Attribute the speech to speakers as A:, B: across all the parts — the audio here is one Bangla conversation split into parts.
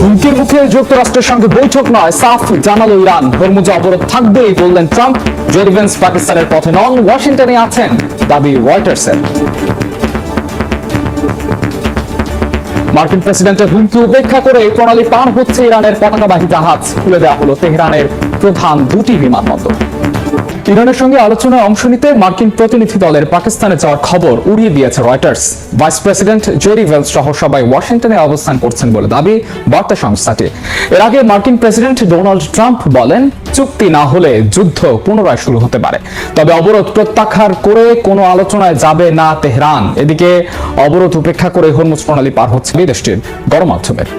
A: হুমকির মুখে যুক্তরাষ্ট্রের সঙ্গে বৈঠক নয়, সাফ জানালো ইরান। হরমুজে অবরোধ থাকবেই বললেন ট্রাম্প। জেডি ভেন্স পাকিস্তানের পথে নন, ওয়াশিংটনে আছেন, দাবি রয়টার্সের। মার্কিন প্রেসিডেন্টের হুমকি উপেক্ষা করে প্রণালী পার হচ্ছে ইরানের পতাকাবাহী জাহাজ। খুলে দেওয়া হলো তেহরানের প্রধান দুটি বিমানবন্দর। ইরানের সঙ্গে আলোচনায় অংশ নিতে মার্কিন প্রতিনিধি দলের পাকিস্তানে যাওয়ার খবর উড়িয়ে দিয়েছে Reuters. Vice president JD veins সহ সবাই ওয়াশিংটনে অবস্থান করছেন বলে দাবি বার্তা সংস্থাটি। এর আগে মার্কিন প্রেসিডেন্ট ডোনাল্ড ট্রাম্প বলেন, চুক্তি না হলে যুদ্ধ পুনরায় শুরু হতে পারে, তবে অবরোধ প্রত্যাহার করে কোনো আলোচনায় যাবে না তেহরান। এদিকে অবরোধ উপেক্ষা করে হরমুজ প্রণালী পার হচ্ছে দেশটির গণমাধ্যমের।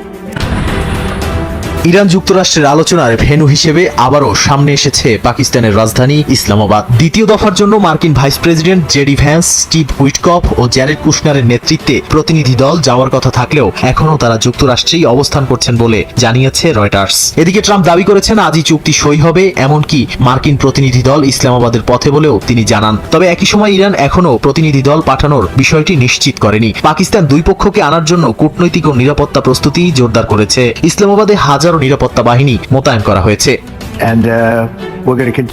B: ইরান যুক্তরাষ্ট্রের আলোচনার ভেন্যু হিসেবে আবারও সামনে এসেছে পাকিস্তানের রাজধানী ইসলামাবাদ। দ্বিতীয় দফার জন্য মার্কিন vice president JD Vance, Steve Witkoff ও জ্যারেড কুশনারের নেতৃত্বে প্রতিনিধি দল যাওয়ার কথা থাকলেও এখনও তারা যুক্তরাষ্ট্রেই অবস্থান করছেন বলে জানিয়েছে রয়টার্স। এদিকে ট্রাম্প দাবি করেছেন আজই চুক্তি সই হবে, এমনকি মার্কিন প্রতিনিধি দল ইসলামাবাদের পথে বলেও তিনি জানান। তবে একই সময় ইরান এখনও প্রতিনিধি দল পাঠানোর বিষয়টি নিশ্চিত করেনি। পাকিস্তান দুই পক্ষকে আনার জন্য কূটনৈতিক ও নিরাপত্তা প্রস্তুতি জোরদার করেছে। ইসলামাবাদে হাজারো নিরাপত্তা বাহিনী মোতায়েন করা হয়েছে।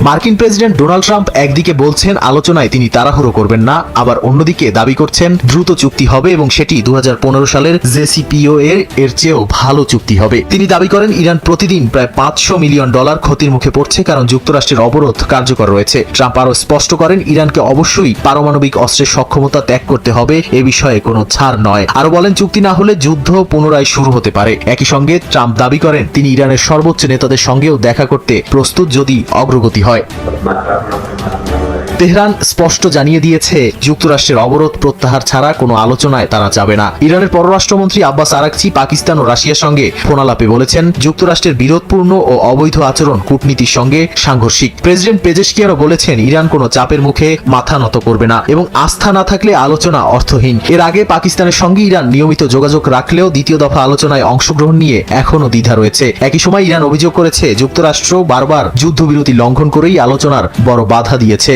B: মার্কিন প্রেসিডেন্ট ডোনাল্ড ট্রাম্প একদিকে বলছেন আলোচনায় তিনি তাড়াহুড়ো করবেন না, আবার অন্যদিকে দাবি করছেন দ্রুত চুক্তি হবে এবং সেটি 2015 সালের জেসিপিওএ এর চেয়েও ভালো চুক্তি হবে। তিনি দাবি করেন ইরান প্রতিদিন প্রায় $500 মিলিয়ন ক্ষতির মুখে পড়ছে কারণ যুক্তরাষ্ট্রের অবরোধ কার্যকর রয়েছে। ট্রাম্প আরও স্পষ্ট করেন ইরানকে অবশ্যই পারমাণবিক অস্ত্রের সক্ষমতা ত্যাগ করতে হবে, এ বিষয়ে কোনো ছাড় নয়। আরও বলেন চুক্তি না হলে যুদ্ধ পুনরায় শুরু হতে পারে। একই সঙ্গে ট্রাম্প দাবি করেন তিনি ইরানের সর্বোচ্চ নেতাদের সঙ্গেও দেখা করতে প্রস্তুত যদি অগ্রগতি হয়। তেহরান স্পষ্ট জানিয়ে দিয়েছে যুক্তরাষ্ট্রের অবরোধ প্রত্যাহার ছাড়া কোনো আলোচনায় তারা যাবে না। ইরানের পররাষ্ট্রমন্ত্রী আব্বাস আরাকচি পাকিস্তান ও রাশিয়ার সঙ্গে ফোনালাপে বলেছেন যুক্তরাষ্ট্রের বিরোধপূর্ণ ও অবৈধ আচরণ কূটনীতির সঙ্গে সাংঘর্ষিক। প্রেসিডেন্ট পেজেশকিয়ারও বলেছেন ইরান কোনো চাপের মুখে মাথা নত করবে না এবং আস্থা না থাকলে আলোচনা অর্থহীন। এর আগে পাকিস্তানের সঙ্গে ইরান নিয়মিত যোগাযোগ রাখলেও দ্বিতীয় দফা আলোচনায় অংশগ্রহণ নিয়ে এখনও দ্বিধা রয়েছে। একই সময় ইরান অভিযোগ করেছে যুক্তরাষ্ট্র বারবার যুদ্ধবিরতি লঙ্ঘন করেই আলোচনার বড় বাধা দিয়েছে।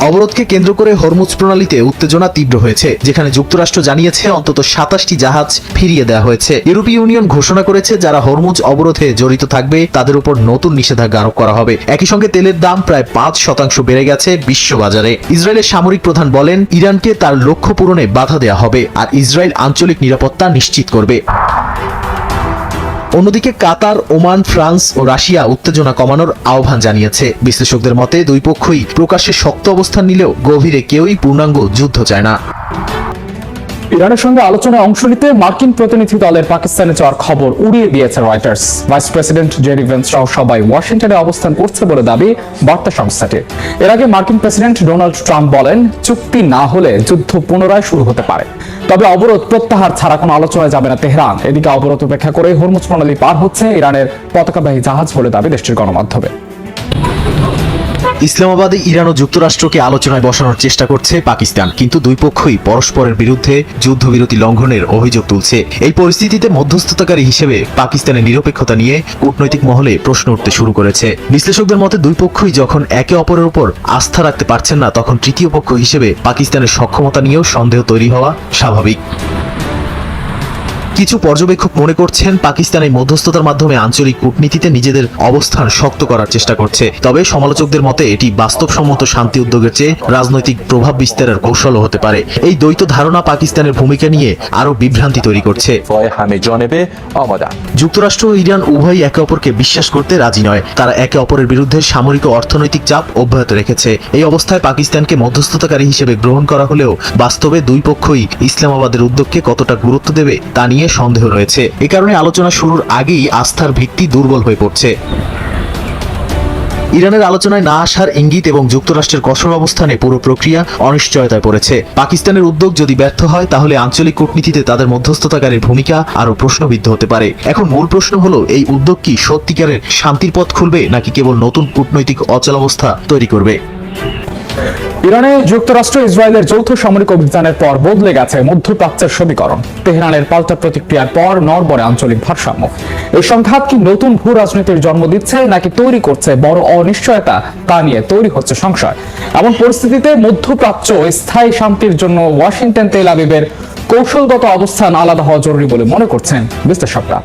B: অবরোধকে কেন্দ্র করে হরমুজ প্রণালীতে উত্তেজনা তীব্র হয়েছে, যেখানে যুক্তরাষ্ট্র জানিয়েছে অন্তত 27টি জাহাজ ফিরিয়ে দেওয়া হয়েছে। ইউরোপীয় ইউনিয়ন ঘোষণা করেছে যারা হরমুজ অবরোধে জড়িত থাকবে তাদের উপর নতুন নিষেধাজ্ঞা আরোপ করা হবে। একই সঙ্গে তেলের দাম প্রায় 5% বেড়ে গেছে বিশ্ববাজারে। ইসরায়েলের সামরিক প্রধান বলেন ইরানকে তার লক্ষ্য পূরণে বাধা দেওয়া হবে আর ইসরায়েল আঞ্চলিক নিরাপত্তা নিশ্চিত করবে। অন্যদিকে কাতার, ওমান, ফ্রান্স ও রাশিয়া উত্তেজনা কমানোর আহ্বান জানিয়েছে। বিশ্লেষকদের মতে দুই পক্ষই প্রকাশ্যে শক্ত অবস্থান নিলেও গভীরে কেউই পূর্ণাঙ্গ যুদ্ধ চায় না।
A: ইরানের সঙ্গে আলোচনায় অংশ নিতে মার্কিন প্রতিনিধি দলের পাকিস্তানে যাওয়ার খবর উড়িয়ে দিয়েছে Reuters. Vice president JD veins সহ সবাই ওয়াশিংটনে অবস্থান করছে বলে দাবি বার্তা সংস্থাটির। এর আগে মার্কিন প্রেসিডেন্ট ডোনাল্ড ট্রাম্প বলেন চুক্তি না হলে যুদ্ধ পুনরায় শুরু হতে পারে, তবে অবরোধ প্রত্যাহার ছাড়া কোনো আলোচনায় যাবে না তেহরান। এদিকে অবরোধ উপেক্ষা করে হরমুজ প্রণালী পার হচ্ছে ইরানের পতাকাবাহী জাহাজ বলে দাবি দেশটির গণমাধ্যমে।
B: ইসলামাবাদে ইরান ও যুক্তরাষ্ট্রকে আলোচনায় বসানোর চেষ্টা করছে পাকিস্তান, কিন্তু দুই পক্ষই পরস্পরের বিরুদ্ধে যুদ্ধবিরতি লঙ্ঘনের অভিযোগ তুলছে। এই পরিস্থিতিতে মধ্যস্থতাকারী হিসেবে পাকিস্তানের নিরপেক্ষতা নিয়ে কূটনৈতিক মহলে প্রশ্ন উঠতে শুরু করেছে। বিশ্লেষকদের মতে দুই পক্ষই যখন একে অপরের উপর আস্থা রাখতে পারছেন না, তখন তৃতীয় পক্ষ হিসেবে পাকিস্তানের সক্ষমতা নিয়েও সন্দেহ তৈরি হওয়া স্বাভাবিক। কিছু পর্যবেক্ষক মনে করছেন পাকিস্তান এই মধ্যস্থতার মাধ্যমে আঞ্চলিক কূটনীতিতে নিজেদের অবস্থান শক্ত করার চেষ্টা করছে। তবে সমালোচকদের মতে এটি বাস্তবসম্মত শান্তি উদ্যোগের চেয়ে রাজনৈতিক প্রভাব বিস্তারের কৌশলও হতে পারে। এই দ্বৈত ধারণা পাকিস্তানের ভূমিকা নিয়ে আরো বিভ্রান্তি তৈরি করছে। যুক্তরাষ্ট্র ও ইরান উভয়ই একে অপরকে বিশ্বাস করতে রাজি নয়। তারা একে অপরের বিরুদ্ধে সামরিক ও অর্থনৈতিক চাপ অব্যাহত রেখেছে। এই অবস্থায় পাকিস্তানকে মধ্যস্থতাকারী হিসেবে গ্রহণ করা হলেও বাস্তবে দুই পক্ষই ইসলামাবাদের উদ্যোগকে কতটা গুরুত্ব দেবে তা নিয়ে সন্দেহ রয়েছে। এ কারণে আলোচনা শুরুর আগেই আস্থার ভিত্তি দুর্বল হয়ে পড়ছে। ইরানের আলোচনায় না আসার ইঙ্গিত এবং যুক্তরাষ্ট্রের কঠোর অবস্থানে পুরো প্রক্রিয়া অনিশ্চয়তায় পড়েছে। পাকিস্তানের উদ্যোগ যদি ব্যর্থ হয় তাহলে আঞ্চলিক কূটনীতিতে তাদের মধ্যস্থতাকারীর ভূমিকা আরো প্রশ্নবিদ্ধ হতে পারে। এখন মূল প্রশ্ন হলো এই উদ্যোগ কি সত্যিকারের শান্তির পথ খুলবে নাকি কেবল নতুন কূটনৈতিক অচলাবস্থা তৈরি করবে?
A: ইরানে যুক্তরাষ্ট্র ইসরায়েলের যৌথ সামরিক অভিযানের পর বদলে গেছে মধ্যপ্রাচ্যের সমীকরণ। তেহরানের পাল্টা প্রতিক্রিয়ার পর নড়বড়ে আঞ্চলিক ভারসাম্য। এই সংঘাত কি নতুন ভূ রাজনীতির জন্ম দিচ্ছে নাকি তৈরি করছে বড় অনিশ্চয়তা, তা নিয়ে তৈরি হচ্ছে সংশয়। এমন পরিস্থিতিতে মধ্যপ্রাচ্য স্থায়ী শান্তির জন্য ওয়াশিংটন তেল আবিবের কৌশলগত অবস্থান আলাদা হওয়া জরুরি বলে মনে করছেন বিশ্লেষকরা।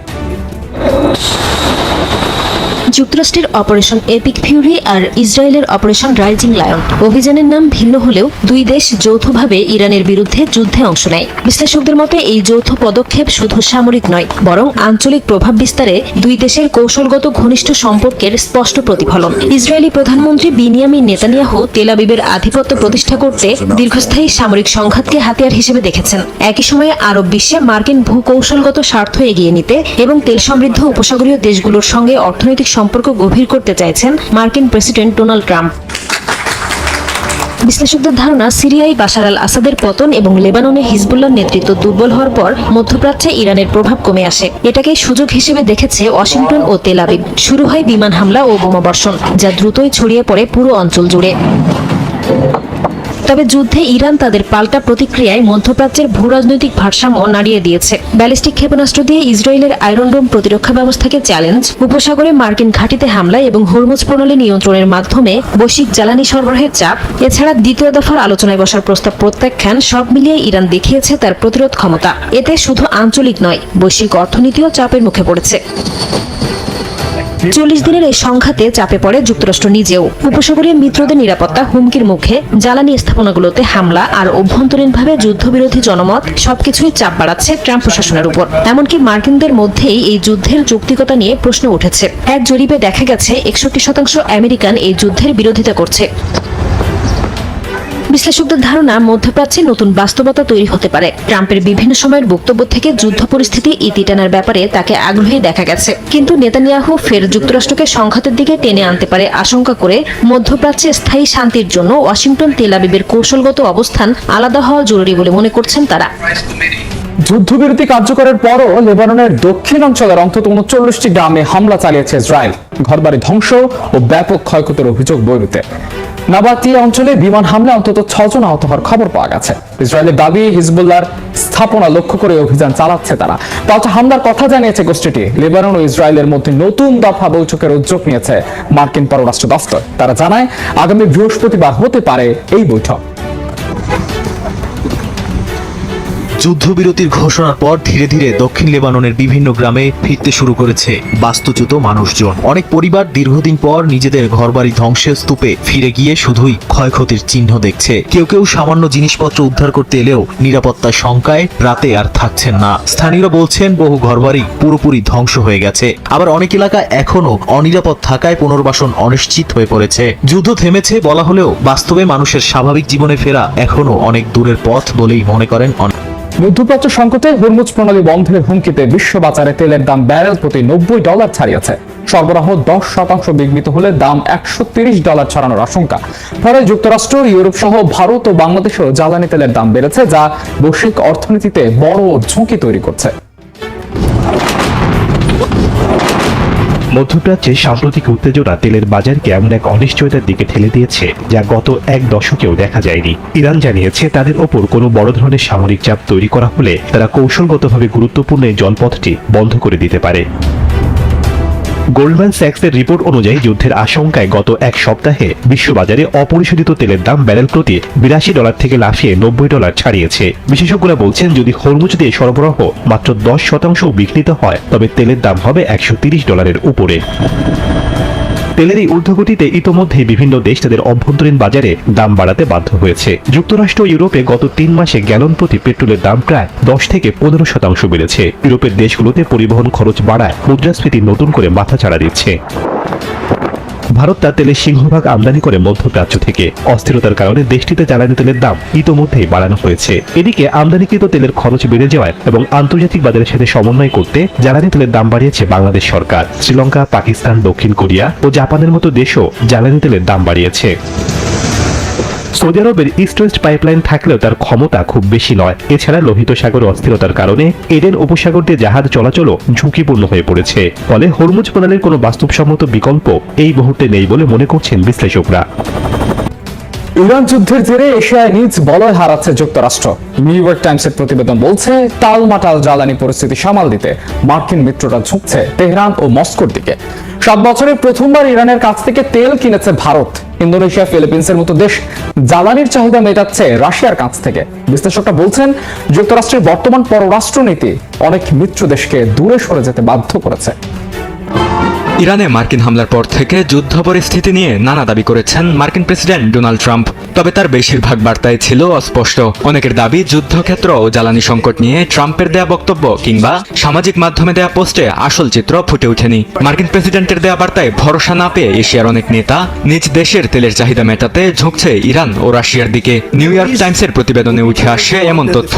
C: যুক্তরাষ্ট্রের অপারেশন এপিক ফিউরি আর ইসরায়েলের অপারেশন রাইজিং লায়ন অভিযানের নাম ভিন্ন হলেও দুই দেশ যৌথভাবে ইরানের বিরুদ্ধে যুদ্ধে অংশ নেয়। বিশ্লেষকদের মতে এই যৌথ পদক্ষেপ শুধু সামরিক নয়, বরং আঞ্চলিক প্রভাব বিস্তারে দুই দেশের কৌশলগত ঘনিষ্ঠ সম্পর্কের স্পষ্ট প্রতিফলন। ইসরায়েলি প্রধানমন্ত্রী বিনিয়ামিন নেতানিয়াহু তেল আবিবের আধিপত্য প্রতিষ্ঠা করতে দীর্ঘস্থায়ী সামরিক সংঘাতকে হাতিয়ার হিসেবে দেখেছেন। একই সময়ে আরব বিশ্বে মার্কিন ভূকৌশলগত স্বার্থ এগিয়ে নিতে এবং তেল সমৃদ্ধ উপসাগরীয় দেশগুলোর সঙ্গে অর্থনৈতিক সম্পর্ক গভীর করতে চাইছেন মার্কিন প্রেসিডেন্ট ডোনাল্ড ট্রাম্প। বিশ্লেষকদের ধারণা, সিরিয়ায় বাশার আল আসাদের পতন এবং লেবাননে হিজবুল্লাহর নেতৃত্ব দুর্বল হওয়ার পর মধ্যপ্রাচ্যে ইরানের প্রভাব কমে আসে। এটাকে সুযোগ হিসেবে দেখেছে ওয়াশিংটন ও তেল আবিব। শুরু হয় বিমান হামলা ও বোমাবর্ষণ, যা দ্রুতই ছড়িয়ে পড়ে পুরো অঞ্চল জুড়ে। তবে যুদ্ধে ইরান তাদের পাল্টা প্রতিক্রিয়ায় মধ্যপ্রাচ্যের ভূরাজনৈতিক ভারসাম্য নাড়িয়ে দিয়েছে। ব্যালিস্টিক ক্ষেপণাস্ত্র দিয়ে ইসরায়েলের আয়রন ডোম প্রতিরক্ষা ব্যবস্থাকে চ্যালেঞ্জ, উপসাগরে মার্কিন ঘাঁটিতে হামলা এবং হরমুজ প্রণালী নিয়ন্ত্রণের মাধ্যমে বৈশ্বিক জ্বালানি সরবরাহের চাপ, এছাড়া দ্বিতীয় দফার আলোচনায় বসার প্রস্তাব প্রত্যাখ্যান, সব মিলিয়ে ইরান দেখিয়েছে তার প্রতিরোধ ক্ষমতা। এতে শুধু আঞ্চলিক নয়, বৈশ্বিক অর্থনীতিও চাপের মুখে পড়েছে। 40 দিনের এই সংঘাতে চাপে পড়ে যুক্তরাষ্ট্র নিজেও। উপসাগরীয় মিত্রদের নিরাপত্তা হুমকির মুখে, জ্বালানি স্থাপনাগুলোতে হামলা আর অভ্যন্তরীণভাবে যুদ্ধবিরোধী জনমত সবকিছুই চাপ বাড়াচ্ছে ট্রাম্প প্রশাসনের উপর। এমনকি মার্কিনদের মধ্যেই এই যুদ্ধের যৌক্তিকতা নিয়ে প্রশ্ন উঠেছে। এক জরিপে দেখা গেছে 61% আমেরিকান এই যুদ্ধের বিরোধিতা করছে। বিশ্লেষকদের ধারণা, মধ্যপ্রাচ্যে নতুন বাস্তবতা তৈরি হতে পারে। ট্রাম্পের বিভিন্ন সময়ের বক্তব্য থেকে যুদ্ধ পরিস্থিতি ইতি টানার ব্যাপারে তাকে আগ্রহী দেখা গেছে, কিন্তু নেতানিয়াহু ফের যুক্তরাষ্ট্রকে সংঘাতের দিকে টেনে আনতে পারে আশঙ্কা করে মধ্যপ্রাচ্যে স্থায়ী শান্তির জন্য ওয়াশিংটন তেল আবিবের কৌশলগত অবস্থান আলাদা হওয়া জরুরি বলে মনে করছেন তারা।
A: যুদ্ধবিরতি কার্যকরের পরও লেবাননের দক্ষিণ অঞ্চলের অন্তত 39টি গ্রামে হামলা চালিয়েছে ইসরায়েল। ঘরবাড়ি ধ্বংস ও ব্যাপক ক্ষয়ক্ষতির অভিযোগ বৈরুতে। নাবাতিয়া অঞ্চলে বিমান হামলা অন্তত 6 জন আহত হওয়ার খবর পাওয়া গেছে। ইসরায়েলের দাবি, হিজবুল্লাহর স্থাপনা লক্ষ্য করে অভিযান চালাচ্ছে তারা। পাল্টা হামলার কথা জানিয়েছে গোষ্ঠীটি। লেবানন ও ইসরায়েলের মধ্যে নতুন দফা বৈঠকের উদ্যোগ নিয়েছে মার্কিন পররাষ্ট্র দফতর। তারা জানায় আগামী বৃহস্পতিবার হতে পারে এই বৈঠক।
B: যুদ্ধবিরতির ঘোষণার পর ধীরে ধীরে দক্ষিণ লেবাননের বিভিন্ন গ্রামে ফিরতে শুরু করেছে বাস্তুচ্যুত মানুষজন। অনেক পরিবার দীর্ঘদিন পর নিজেদের ঘরবাড়ি ধ্বংসের স্তূপে ফিরে গিয়ে শুধুই ক্ষয়ক্ষতির চিহ্ন দেখছে। কেউ কেউ সামান্য জিনিসপত্র উদ্ধার করতে এলেও নিরাপত্তার শঙ্কায় রাতে আর থাকছেন না। স্থানীয়রা বলছেন বহু ঘরবাড়ি পুরোপুরি ধ্বংস হয়ে গেছে। আবার অনেক এলাকা এখনো অনিরাপদ থাকায় পুনর্বাসন অনিশ্চিত হয়ে পড়েছে। যুদ্ধ থেমেছে বলা হলেও বাস্তবে মানুষের স্বাভাবিক জীবনে ফেরা এখনো অনেক দূরের পথ বলেই মনে করেন অনেক।
A: মধ্যপ্রাচ্য সংকটে হরমুজ প্রণালী বন্ধের হুমকিতে বিশ্ব বাজারে তেলের দাম ব্যারেল প্রতি $90 ছাড়িয়েছে। সরবরাহ 10% বিঘ্নিত হলে দাম $130 ছাড়ানোর আশঙ্কা। ফলে যুক্তরাষ্ট্র, ইউরোপ সহ ভারত ও বাংলাদেশেও জ্বালানি তেলের দাম বেড়েছে, যা বৈশ্বিক অর্থনীতিতে বড় ঝুঁকি তৈরি করছে।
D: মধ্যপ্রাচ্যে সাম্প্রতিক উত্তেজনা তেলের বাজারকে এমন এক অনিশ্চয়তার দিকে ঠেলে দিয়েছে যা গত এক দশকেও দেখা যায়নি। ইরান জানিয়েছে তাদের ওপর কোনো বড় ধরনের সামরিক চাপ তৈরি করা হলে তারা কৌশলগতভাবে গুরুত্বপূর্ণ এই জলপথটি বন্ধ করে দিতে পারে। গোল্ডম্যান স্যাক্সের রিপোর্ট অনুযায়ী যুদ্ধের আশঙ্কায় গত এক সপ্তাহে বিশ্ববাজারে অপরিশোধিত তেলের দাম ব্যারেল প্রতি $82 থেকে লাফিয়ে $90 ছাড়িয়েছে। বিশেষজ্ঞরা বলছেন যদি হরমুজ দিয়ে সরবরাহ মাত্র 10% বিঘ্নিত হয় তবে তেলের দাম হবে $130 উপরে। তেলের এই ঊর্ধ্বগতিতে ইতোমধ্যেই বিভিন্ন দেশ তাদের অভ্যন্তরীণ বাজারে দাম বাড়াতে বাধ্য হয়েছে। যুক্তরাষ্ট্র ও ইউরোপে গত 3 মাসে গ্যালন প্রতি পেট্রোলের দাম প্রায় 10 থেকে 15% বেড়েছে। ইউরোপের দেশগুলোতে পরিবহন খরচ বাড়ায় মুদ্রাস্ফীতি নতুন করে মাথাচাড়া দিচ্ছে। ভারত তার তেলের সিংহভাগ আমদানি করে মধ্যপ্রাচ্য থেকে। অস্থিরতার কারণে দেশটিতে জ্বালানি তেলের দাম ইতোমধ্যেই বাড়ানো হয়েছে। এদিকে আমদানিকৃত তেলের খরচ বেড়ে যাওয়ায় এবং আন্তর্জাতিক বাজারের সাথে সমন্বয় করতে জ্বালানি তেলের দাম বাড়িয়েছে বাংলাদেশ সরকার। শ্রীলঙ্কা, পাকিস্তান, দক্ষিণ কোরিয়া ও জাপানের মতো দেশও জ্বালানি তেলের দাম বাড়িয়েছে। সৌদি আরবের ইস্ট ওয়েস্ট পাইপলাইন থাকলেও তার ক্ষমতা খুব বেশি নয়। এছাড়া লোহিত সাগর অস্থিরতার কারণে এডেন উপসাগর দিয়ে জাহাজ চলাচলও ঝুঁকিপূর্ণ হয়ে পড়েছে। ফলে হরমুজ প্রণালীর কোনো বাস্তবসম্মত বিকল্প এই মুহূর্তে নেই বলে মনে করছেন বিশ্লেষকরা।
A: ইরান যুদ্ধের জেরে এশিয়ায় নিজ বলয় হারাচ্ছে যুক্তরাষ্ট্র। নিউ ইয়র্ক টাইমসের প্রতিবেদন বলছে, টালমাটাল জ্বালানি পরিস্থিতি সামাল দিতে মার্কিন মিত্ররা ঝুঁকছে তেহরান ও মস্কোর দিকে। 7 বছরে প্রথমবার ইরানের কাছ থেকে তেল কিনেছে ভারত। ইন্দোনেশিয়া, ফিলিপিন্সের মতো দেশ জ্বালানির চাহিদা মেটাচ্ছে রাশিয়ার কাছ থেকে। বিশ্লেষকরা বলছেন, যুক্তরাষ্ট্রের বর্তমান পররাষ্ট্রনীতি অনেক মিত্র দেশকে দূরে সরে যেতে বাধ্য করেছে।
E: ইরানে মার্কিন হামলার পর থেকে যুদ্ধ পরিস্থিতি নিয়ে নানা দাবি করেছেন মার্কিন প্রেসিডেন্ট ডোনাল্ড ট্রাম্প। তবে তার বেশিরভাগ বার্তায় ছিল অস্পষ্ট। অনেকের দাবি, যুদ্ধক্ষেত্র ও জ্বালানি সংকট নিয়ে ট্রাম্পের দেয়া বক্তব্য কিংবা সামাজিক মাধ্যমে দেয়া পোস্টে আসল চিত্র ফুটে ওঠেনি। মার্কিন প্রেসিডেন্টের দেয়া বার্তায় ভরসা না পেয়ে এশিয়ার অনেক নেতা নিজ দেশের তেলের চাহিদা মেটাতে ঝুঁকছে ইরান ও রাশিয়ার দিকে। নিউ ইয়র্ক টাইমসের প্রতিবেদনে উঠে আসে এমন তথ্য।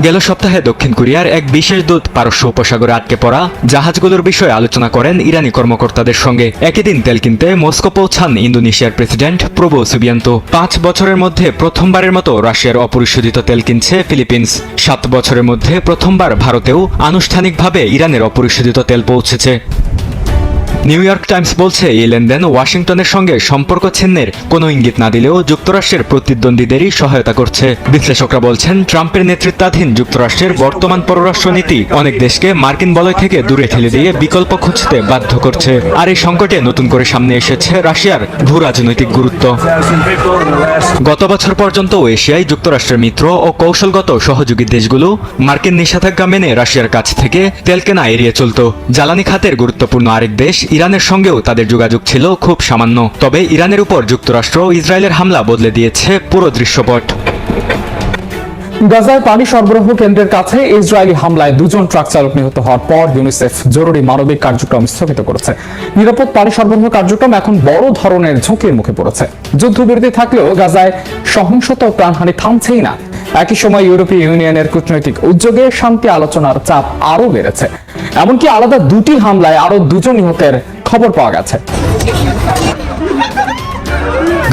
E: গেল সপ্তাহে দক্ষিণ কোরিয়ার এক বিশেষ দূত পারস্য উপসাগরে আটকে পড়া জাহাজগুলোর বিষয়ে আলোচনা করেন ইরানি কর্মকর্তাদের সঙ্গে। একই দিন তেল কিনতে মস্কো পৌঁছান ইন্দোনেশিয়ার প্রেসিডেন্ট প্রবো সুবিয়ান্তো। 5 বছরের মধ্যে প্রথমবারের মতো রাশিয়ার অপরিশোধিত তেল কিনছে ফিলিপিন্স। 7 বছরের মধ্যে প্রথমবার ভারতেও আনুষ্ঠানিকভাবে ইরানের অপরিশোধিত তেল পৌঁছেছে। নিউ ইয়র্ক টাইমস বলছে, এই লেনদেন ওয়াশিংটনের সঙ্গে সম্পর্ক ছিন্নের কোনো ইঙ্গিত না দিলেও যুক্তরাষ্ট্রের প্রতিদ্বন্দ্বীদেরই সহায়তা করছে। বিশ্লেষকরা বলছেন, ট্রাম্পের নেতৃত্বাধীন যুক্তরাষ্ট্রের বর্তমান পররাষ্ট্রনীতি অনেক দেশকে মার্কিন বলয় থেকে দূরে ঠেলে দিয়ে বিকল্প খুঁজতে বাধ্য করছে। আর এই সংকটে নতুন করে সামনে এসেছে রাশিয়ার ভূ রাজনৈতিক গুরুত্ব। গত বছর পর্যন্ত এশিয়ায় যুক্তরাষ্ট্রের মিত্র ও কৌশলগত সহযোগী দেশগুলো মার্কিন নিষেধাজ্ঞা মেনে রাশিয়ার কাছ থেকে তেল কেনা এড়িয়ে চলত। জ্বালানি খাতের গুরুত্বপূর্ণ আরেক দেশ ইরানের সঙ্গেও তাদের যোগাযোগ ছিল খুব সামান্য। তবে ইরানের উপর যুক্তরাষ্ট্র ও ইসরায়েলের হামলা বদলে দিয়েছে পুরো দৃশ্যপট।
A: গাজায় পানি সরবরাহ কেন্দ্রের কাছে ইসরায়েলি হামলায় 2 জন ট্রাক চালক নিহত হওয়ার পর ইউনিসেফ জরুরি মানবিক কার্যক্রম স্থগিত করেছে। নিরাপদ পানি সরবরাহ কার্যক্রম এখন বড় ধরনের ঝুঁকির মুখে পড়েছে। যুদ্ধবিরতি থাকলেও গাজায় সহিংসতা ও প্রাণহানি থামছেই না। একই সময় ইউরোপীয় ইউনিয়নের কূটনৈতিক উদ্যোগে শান্তি আলোচনার চাপ আরও বেড়েছে। এমনকি আলাদা 2টি হামলায় আরও 2 জন নিহতের খবর পাওয়া গেছে।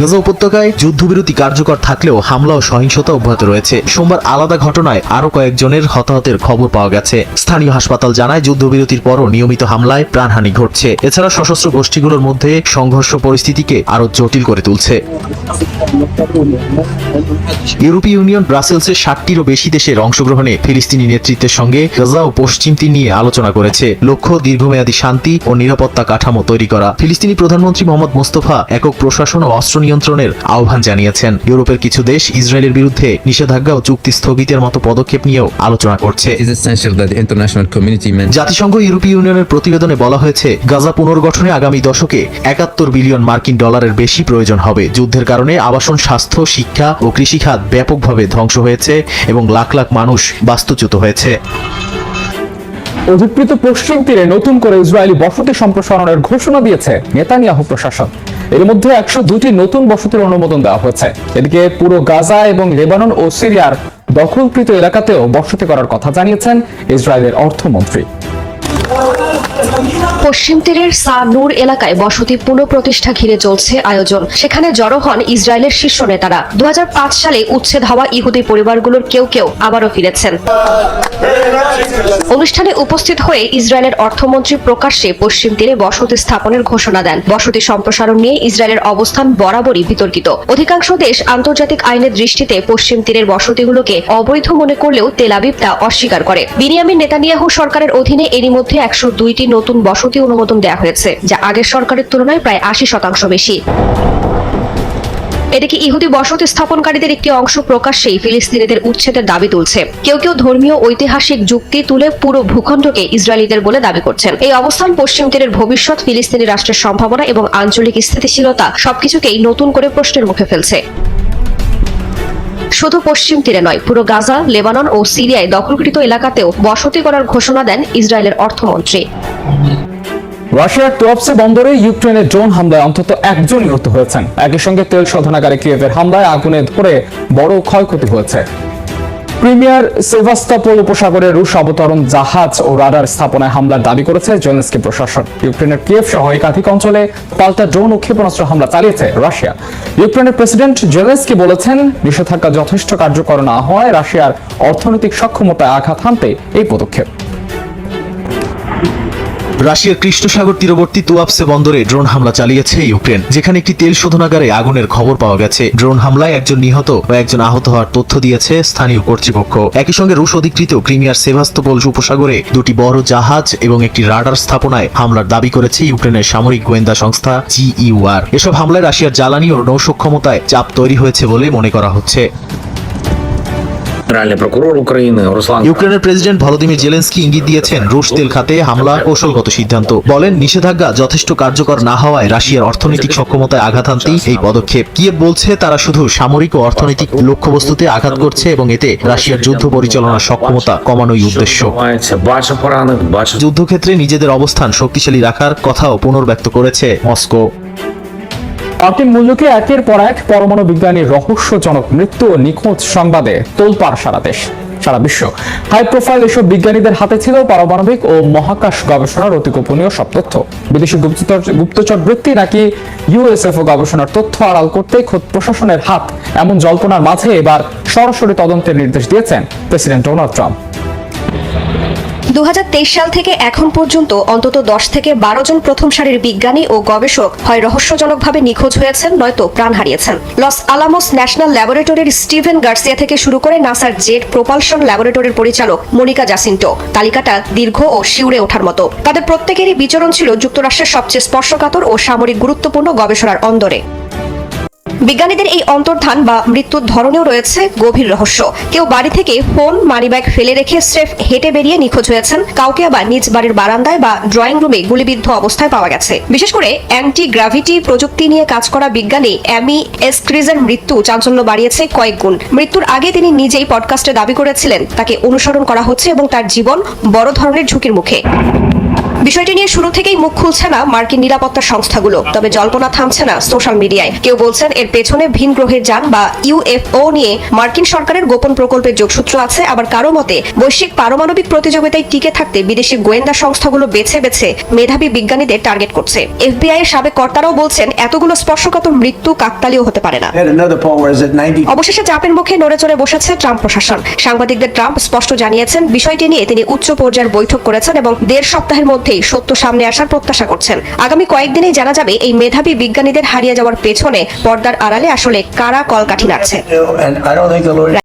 B: গাজা উপত্যকায় যুদ্ধবিরতি কার্যকর থাকলেও হামলা ও সহিংসতা অব্যাহত রয়েছে। সোমবার আলাদা ঘটনায় আরো কয়েকজনের হতাহতের খবর পাওয়া গেছে। স্থানীয় হাসপাতাল জানায়, যুদ্ধবিরতির পরও নিয়মিত হামলায় প্রাণহানি ঘটছে। এছাড়া সশস্ত্র গোষ্ঠীগুলোর মধ্যে সংঘর্ষ পরিস্থিতিকে আরো জটিল করে তুলছে। ইউরোপীয় ইউনিয়ন ব্রাসেলসের 60টিরও বেশি দেশের অংশগ্রহণে ফিলিস্তিনি নেতৃত্বের সঙ্গে গাজা ও পশ্চিম তীর নিয়ে আলোচনা করেছে। লক্ষ্য দীর্ঘমেয়াদী শান্তি ও নিরাপত্তা কাঠামো তৈরি করা। ফিলিস্তিনি প্রধানমন্ত্রী মোহাম্মদ মোস্তফা একক প্রশাসন ও অস্ত্র নিয়ন্ত্রণের আহ্বান জানিয়েছেন। ইউরোপের কিছু দেশ ইসরায়েলের বিরুদ্ধে নিষেধাজ্ঞা ও চুক্তি স্থগিতের মতো পদক্ষেপ নিয়েও আলোচনা করছে। জাতিসংঘ ইউরোপীয় ইউনিয়নের প্রতিবেদনে বলা হয়েছে, গাজা পুনর্গঠনে আগামী দশকে 71 বিলিয়ন মার্কিন ডলারের বেশি প্রয়োজন হবে। যুদ্ধের কারণে আবাসন, স্বাস্থ্য, শিক্ষা ও কৃষিখাত ব্যাপকভাবে ধ্বংস হয়েছে এবং লাখ লাখ মানুষ বাস্তুচ্যুত হয়েছে।
A: অধিকৃত পশ্চিম তীরে নতুন করে ইসরায়েলি বসতি সম্প্রসারণের ঘোষণা দিয়েছে নেতানিয়াহু প্রশাসন। এর মধ্যে 102টি নতুন বসতির অনুমোদন দেওয়া হয়েছে। এদিকে পুরো গাজা এবং লেবানন ও সিরিয়ার দখলকৃত এলাকাতেও বসতি করার কথা জানিয়েছেন ইসরায়েলের অর্থমন্ত্রী।
C: পশ্চিম তীরের সা নূর এলাকায় বসতি পুনঃপ্রতিষ্ঠা ঘিরে চলছে আয়োজন। সেখানে জড়ো হন ইসরায়েলের শীর্ষ নেতারা। 2005 সালে উচ্ছেদ হওয়া ইহুদি পরিবারগুলোর কেউ কেউ আবারও ফিরেছেন। অনুষ্ঠানে উপস্থিত হয়ে ইসরায়েলের অর্থমন্ত্রী প্রকাশ্যে পশ্চিম তীরে বসতি স্থাপনের ঘোষণা দেন। বসতি সম্প্রসারণ নিয়ে ইসরায়েলের অবস্থান বরাবরই বিতর্কিত। অধিকাংশ দেশ আন্তর্জাতিক আইনের দৃষ্টিতে পশ্চিম তীরের বসতিগুলোকে অবৈধ মনে করলেও তেল আবিব তা অস্বীকার করে। বিনিয়ামিন নেতানিয়াহু সরকারের অধীনে এরই মধ্যে 102টি নতুন বসতি অনুমোদন দেওয়া হয়েছে, যা আগের সরকারের তুলনায় প্রায় 80% বেশি। এদিকে ইহুদি বসতি স্থাপনকারীদের একটি অংশ প্রকাশ্যেই ফিলিস্তিনিদের উচ্ছেদের দাবি তুলছে। কেউ কেউ ধর্মীয় ঐতিহাসিক যুক্তি তুলে পুরো ভূখণ্ডকে ইসরায়েলিদের বলে দাবি করছেন। এই অবস্থান পশ্চিম তীরের ভবিষ্যৎ, ফিলিস্তিনি রাষ্ট্রের সম্ভাবনা এবং আঞ্চলিক স্থিতিশীলতা সবকিছুকেই নতুন করে প্রশ্নের মুখে ফেলছে। শুধু পশ্চিম তীরে নয়, পুরো গাজা, লেবানন ও সিরিয়ায় দখলকৃত এলাকাতেও বসতি করার ঘোষণা দেন ইসরায়েলের অর্থমন্ত্রী।
A: রাশিয়ার টোপসে বন্দরে ইউক্রেনের ড্রোন হামলায় অন্তত 1 জন নিহত হয়েছেন। একই সঙ্গে তেল শোধনাগারে কিয়েভের হামলায় আগুনে ধরে বড় ক্ষয়ক্ষতি হয়েছে। ক্রিমিয়ার সেভাস্তোপল উপসাগরে রুশ অবতরণ জাহাজ ও রাডার স্থাপনায় হামলার দাবি করেছে জেলেনস্কি প্রশাসন। ইউক্রেনের কিয়েভ সহ একাধিক অঞ্চলে পাল্টা ড্রোন ও ক্ষেপণাস্ত্র হামলা চালিয়েছে রাশিয়া। ইউক্রেনের প্রেসিডেন্ট জেলেনস্কি বলেছেন, নিষেধাজ্ঞা যথেষ্ট কার্যকর না হওয়ায় রাশিয়ার অর্থনৈতিক সক্ষমতায় আঘাত হানতে এই পদক্ষেপ।
B: রাশিয়ার কৃষ্ণ সাগর তীরবর্তী তুয়াপসে বন্দরে ড্রোন হামলা চালিয়েছে ইউক্রেন, যেখানে একটি তেল শোধনাগারে আগুনের খবর পাওয়া গেছে। ড্রোন হামলায় একজন নিহত ও একজন আহত হওয়ার তথ্য দিয়েছে স্থানীয় কর্তৃপক্ষ। একই সঙ্গে রুশ অধিকৃত ক্রিমিয়ার সেভাস্তোপোল উপসাগরে দুটি বড় জাহাজ এবং একটি রাডার স্থাপনায় হামলার দাবি করেছে ইউক্রেনের সামরিক গোয়েন্দা সংস্থা GEUR। এসব হামলায় রাশিয়ার জ্বালানি ও নৌসক্ষমতায় চাপ তৈরি হয়েছে বলে মনে করা হচ্ছে।
F: Генеральный прокурор Украины Руслан
B: ইউক্রেনের প্রেসিডেন্ট ভলোদিমির জেলেনস্কি ইঙ্গিত দিয়েছেন রুশ তেল খাতে হামলা কৌশলগত সিদ্ধান্ত। বলেন, নিষেধাজ্ঞা যথেষ্ট কার্যকর না হওয়ায় রাশিয়ার অর্থনৈতিক সক্ষমতায় আঘাত আনতেই এই পদক্ষেপ। কিয়েভ বলছে তারা শুধু সামরিক ও অর্থনৈতিক লক্ষ্যবস্তুতে আঘাত করছে এবং এতে রাশিয়ার যুদ্ধ পরিচালনার সক্ষমতা কমানোই উদ্দেশ্য।
F: мається бача поранених, бача
B: যুদ্ধক্ষেত্রে নিজেদের অবস্থান শক্তিশালী রাখার কথাও পুনর্ব্যক্ত করেছে মস্কো।
A: মার্কিন মূল্যকে একের পর এক পরমাণু বিজ্ঞানীর রহস্যজনক মৃত্যু ও নিখোঁজ সংবাদে তোলপাড় সারা বিশ্ব। হাই প্রোফাইল এসব বিজ্ঞানীদের হাতে ছিল পারমাণবিক ও মহাকাশ গবেষণার অতি গোপনীয় সব তথ্য। বিদেশি গুপ্তচর বৃত্তি নাকি USFO গবেষণার তথ্য আড়াল করতে খোদ প্রশাসনের হাত, এমন জল্পনার মাঝে এবার সরাসরি তদন্তের নির্দেশ দিয়েছেন প্রেসিডেন্ট ডোনাল্ড ট্রাম্প।
G: 2023 সাল থেকে এখন পর্যন্ত অন্তত 10 থেকে 12 জন প্রথম সারির বিজ্ঞানী ও গবেষক হয় রহস্যজনকভাবে নিখোঁজ হয়েছেন, নয়তো প্রাণ হারিয়েছেন। লস আলামোস ন্যাশনাল ল্যাবরেটরির স্টিভেন গার্সিয়া থেকে শুরু করে নাসার জেট প্রপালশন ল্যাবরেটরির পরিচালক মনিকা জাসিন্টো, তালিকাটা দীর্ঘ ও শিউরে ওঠার মতো। তাদের প্রত্যেকেরই বিচরণ ছিল যুক্তরাষ্ট্রের সবচেয়ে স্পর্শকাতর ও সামরিক গুরুত্বপূর্ণ গবেষণার অন্দরে। বিজ্ঞানীদের এই অন্তর্ধান বা মৃত্যুর ধরনেও রয়েছে গভীর রহস্য। কেউ বাড়ি থেকে ফোন, মানিব্যাগ ফেলে রেখে স্রেফ হেঁটে বেরিয়ে নিখোঁজ হয়েছেন, কাউকে আবার নিজ বাড়ির বারান্দায় বা ড্রয়িং রুমে গুলিবিদ্ধ অবস্থায় পাওয়া গেছে। বিশেষ করে অ্যান্টি গ্র্যাভিটি প্রযুক্তি নিয়ে কাজ করা বিজ্ঞানী অ্যামি এসক্রিজের মৃত্যু চাঞ্চল্য বাড়িয়েছে কয়েক গুণ। মৃত্যুর আগে তিনি নিজেই পডকাস্টে দাবি করেছিলেন তাকে অনুসরণ করা হচ্ছে এবং তার জীবন বড় ধরনের ঝুঁকির মুখে। বিষয়টি নিয়ে শুরু থেকেই মুখ খুলছে না মার্কিন নিরাপত্তা সংস্থাগুলো, তবে জল্পনা থামছে না সোশ্যাল মিডিয়ায়। কেউ বলছেন এর পেছনে ভিন গ্রহের যান বা UFO নিয়ে মার্কিন সরকারের গোপন প্রকল্পের যোগসূত্র আছে, আবার কারো মতে বৈশ্বিক পারমাণবিক প্রতিযোগিতায় টিকে থাকতে বিদেশি গোয়েন্দা সংস্থাগুলো বেছে বেছে মেধাবী বিজ্ঞানীদের টার্গেট করছে। FBI এর সাবেক কর্তারাও বলছেন এতগুলো স্পর্শকাতর মৃত্যু কাকতালীয় হতে পারে না। অবশেষে চাপের মুখে নড়ে চড়ে বসেছে ট্রাম্প প্রশাসন। সাংবাদিকদের ট্রাম্প স্পষ্ট জানিয়েছেন বিষয়টি নিয়ে তিনি উচ্চ পর্যায়ের বৈঠক করেছেন এবং 1.5 সপ্তাহের মধ্যেই সত্য সামনে আসার প্রত্যাশা করছেন। আগামী কয়েকদিনেই জানা যাবে এই মেধাবী বিজ্ঞানীদের হারিয়ে যাওয়ার পেছনে পর্দার আড়ালে আসলে কারা কলকাঠি নাড়ছে।